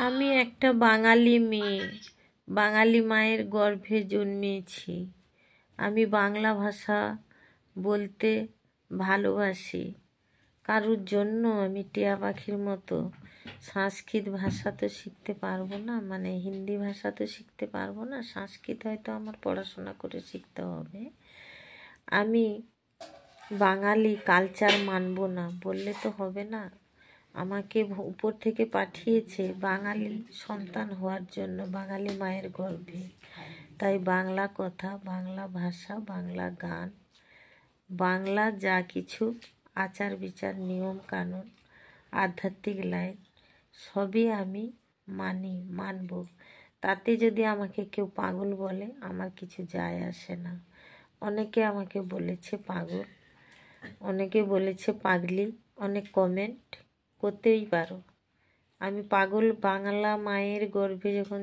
আমি একটা বাঙালি মেয়ে, বাঙালি মায়ের গর্ভে জন্মেছি। আমি বাংলা ভাষা বলতে ভালোবাসি। কারুর জন্য আমি টিয়া পাখির মতো সংস্কৃত ভাষা তো শিখতে পারবো না, মানে হিন্দি ভাষা তো শিখতে পারবো না, সংস্কৃত হয়তো আমার পড়াশোনা করে শিখতে হবে। আমি বাঙালি কালচার মানবো না বললে তো হবে না। আমাকে উপর থেকে পাঠিয়েছে বাঙালি সন্তান হওয়ার জন্য, বাঙালি মায়ের গর্ভে। তাই বাংলা কথা, বাংলা ভাষা, বাংলা গান, বাংলা যা কিছু আচার বিচার, নিয়ম কানুন, আধ্যাত্মিক লাইন সবই আমি মানব। তাতে যদি আমাকে কেউ পাগল বলে আমার কিছু যায় আসে না। অনেকে আমাকে বলেছে পাগল, অনেকে বলেছে পাগলি, অনেক কমেন্ট করতেই পারো। আমি পাগল বাংলা মায়ের গর্ভে যখন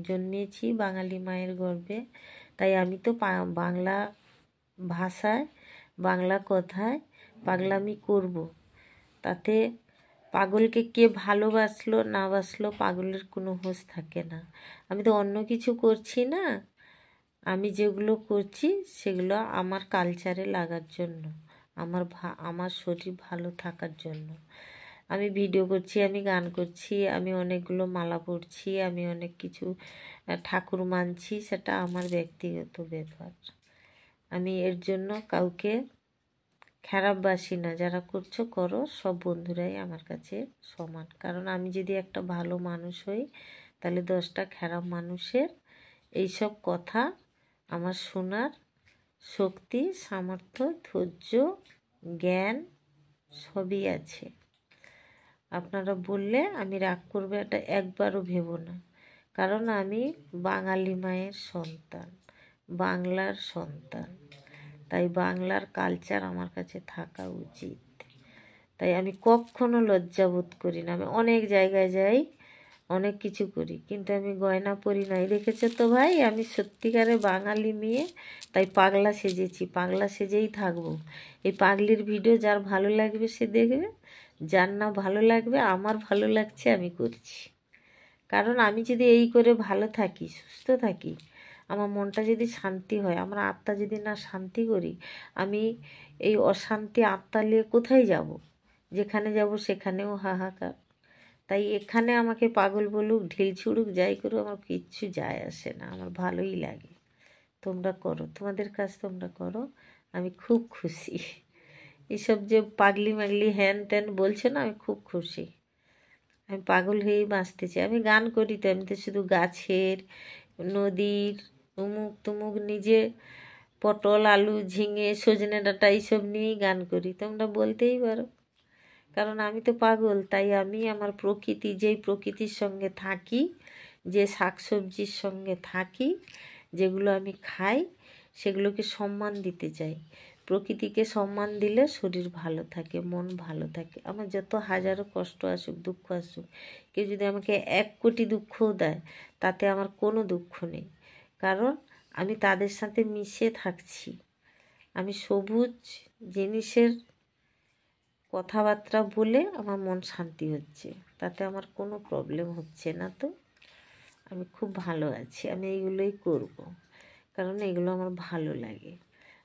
জন্মেছি, বাঙালি মায়ের গর্ভে, তাই আমি তো বাংলা ভাষায়, বাংলা কথায় পাগলামি করব। তাতে পাগলকে কে ভালোবাসলো না বাসলো পাগলের কোনো হোশ থাকে না। আমি তো অন্য কিছু করছি না, আমি যেগুলো করছি সেগুলো আমার কালচারে লাগার জন্য, আমার শরীর ভালো থাকার জন্য। আমি ভিডিও করছি, আমি গান করছি, আমি অনেকগুলো মালা পড়ছি, আমি অনেক কিছু ঠাকুর মানছি, সেটা আমার ব্যক্তিগত ব্যাপার। আমি এর জন্য কাউকে খারাপবাসি না। যারা করছো করো, সব বন্ধুরাই আমার কাছে সমান। কারণ আমি যদি একটা ভালো মানুষ হই, তাহলে 10টা খারাপ মানুষের এইসব কথা আমার শোনার শক্তি, সামর্থ্য, ধৈর্য, জ্ঞান সবই আছে। আপনারা বললে আমি রাগ করবে এটা একবারও ভেবো না। কারণ আমি বাঙালি মায়ের সন্তান, বাংলার সন্তান। তাই বাংলার কালচার আমার কাছে থাকা উচিত। তাই আমি কখনো লজ্জাবোধ করি না। আমি অনেক জায়গায় যাই, অনেক কিছু করি, কিন্তু আমি গয়না পরি নাই। দেখেছো তো ভাই, আমি সত্যিকারে বাঙালি মেয়ে, তাই পাগলা সেজেছি, পাগলা সেজেই থাকবো। এই পাগলির ভিডিও যার ভালো লাগবে সে দেখবে, যার না ভালো লাগবে, আমার ভালো লাগছে আমি করছি। কারণ আমি যদি এই করে ভালো থাকি, সুস্থ থাকি, আমার মনটা যদি শান্তি হয়, আমার আত্মা যদি না শান্তি করি, আমি এই অশান্তি আত্মা নিয়ে কোথায় যাব? যেখানে যাব সেখানেও হাহাকার। তাই এখানে আমাকে পাগল বলুক, ঢিল ছুড়ুক, যাই করুক, আমার কিচ্ছু যায় আসে না, আমার ভালোই লাগে। তোমরা করো, তোমাদের কাজ তোমরা করো, আমি খুব খুশি। এসব যে পাগলি মাগলি হ্যান ত্যান বলছে না, আমি খুব খুশি। আমি পাগল হয়েই বাঁচতে চাই। আমি গান করি তো, আমি তো শুধু গাছের, নদীর, উমুক তুমুক, নিজে পটল, আলু, ঝিঙে, সজনে ডাঁটা এইসব নিয়েই গান করি। তোমরা বলতেই পারো, কারণ আমি তো পাগল। তাই আমি আমার প্রকৃতি, যেই প্রকৃতির সঙ্গে থাকি, যে শাকসবজির সঙ্গে থাকি, যেগুলো আমি খাই, সেগুলোকে সম্মান দিতে চাই। প্রকৃতিকে সম্মান দিলে শরীর ভালো থাকে, মন ভালো থাকে। আমার যত হাজারো কষ্ট আসুক, দুঃখ আসুক, কেউ যদি আমাকে 1 কোটি দুঃখও দেয়, তাতে আমার কোনো দুঃখ নেই। কারণ আমি তাদের সাথে মিশে থাকছি। আমি সবুজ জিনিসের কথাবার্তা বলে আমার মন শান্তি হচ্ছে, তাতে আমার কোনো প্রবলেম হচ্ছে না। তো আমি খুব ভালো আছি। আমি এইগুলোই করব, কারণ এগুলো আমার ভালো লাগে।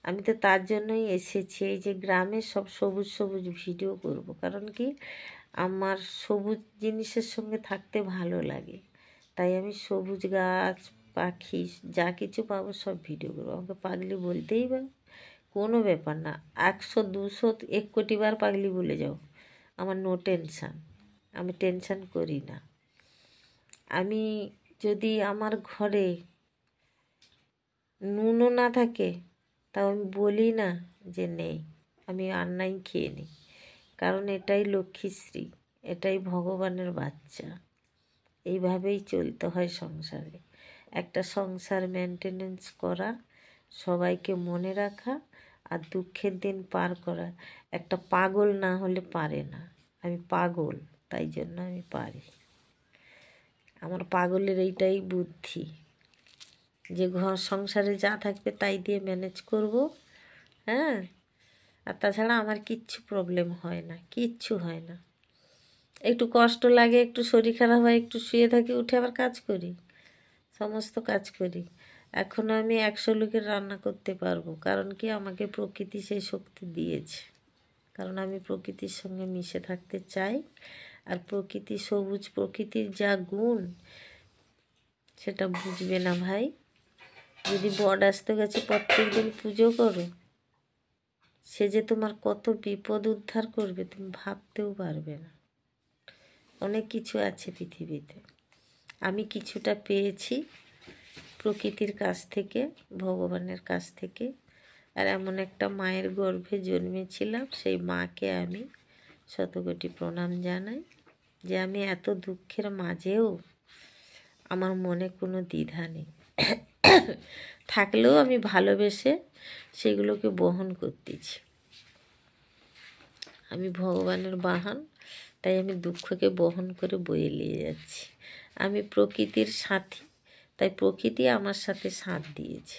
আমি তো তার জন্যই এসেছি, এই যে গ্রামে সব সবুজ সবুজ ভিডিও করব। কারণ কি, আমার সবুজ জিনিসের সঙ্গে থাকতে ভালো লাগে। তাই আমি সবুজ গাছ, পাখি, যা কিছু পাবো সব ভিডিও করবো। আমাকে পাগলি বলতেই পারো, কোনো ব্যাপার না। 100, 200, 1 কোটি বার পাগলি বলে যাও, আমার নো টেনশান। আমি টেনশান করি না। আমি যদি আমার ঘরে নুনও না থাকে, তাও আমি বলি না যে নেই, আমি রান্নাই খেয়ে নিই। কারণ এটাই লক্ষ্মীশ্রী, এটাই ভগবানের বাচ্চা। এইভাবেই চলতে হয় সংসারে। একটা সংসার মেনটেনেন্স করা, সবাইকে মনে রাখা, আর দুঃখের দিন পার করা একটা পাগল না হলে পারে না। আমি পাগল, তাই জন্য আমি পারি। আমার পাগলের এইটাই বুদ্ধি, যে ঘর সংসারে যা থাকবে তাই দিয়ে ম্যানেজ করব। হ্যাঁ, আর তাছাড়া আমার কিচ্ছু প্রবলেম হয় না, কিচ্ছু হয় না। একটু কষ্ট লাগে, একটু শরীর খারাপ হয়, একটু শুয়ে থাকি, উঠে আবার কাজ করি, সমস্ত কাজ করি। এখনও আমি 100 লোকের রান্না করতে পারবো, কারণ কি আমাকে প্রকৃতি সেই শক্তি দিয়েছে। কারণ আমি প্রকৃতির সঙ্গে মিশে থাকতে চাই। আর প্রকৃতি সবুজ, প্রকৃতির যা গুণ সেটা বুঝবে না ভাই। যদি বট আসতে গেছে প্রত্যেক দিন পুজো করো, সে যে তোমার কত বিপদ উদ্ধার করবে তুমি ভাবতেও পারবে না। অনেক কিছু আছে পৃথিবীতে, আমি কিছুটা পেয়েছি প্রকৃতির কাছ থেকে, ভগবানের কাছ থেকে। আর এমন একটা মায়ের গর্ভে জন্মেছিলাম, সেই মাকে আমি শতকোটি প্রণাম জানাই যে আমি এত দুঃখের মাঝেও আমার মনে কোনো দ্বিধা নেই। থাকলেও আমি ভালোবেসে সেগুলোকে বহন করতেছি। আমি ভগবানের বাহন, তাই আমি দুঃখকে বহন করে বয়ে নিয়ে যাচ্ছি। আমি প্রকৃতির সাথী, তাই প্রকৃতি আমার সাথে সাথ দিয়েছে।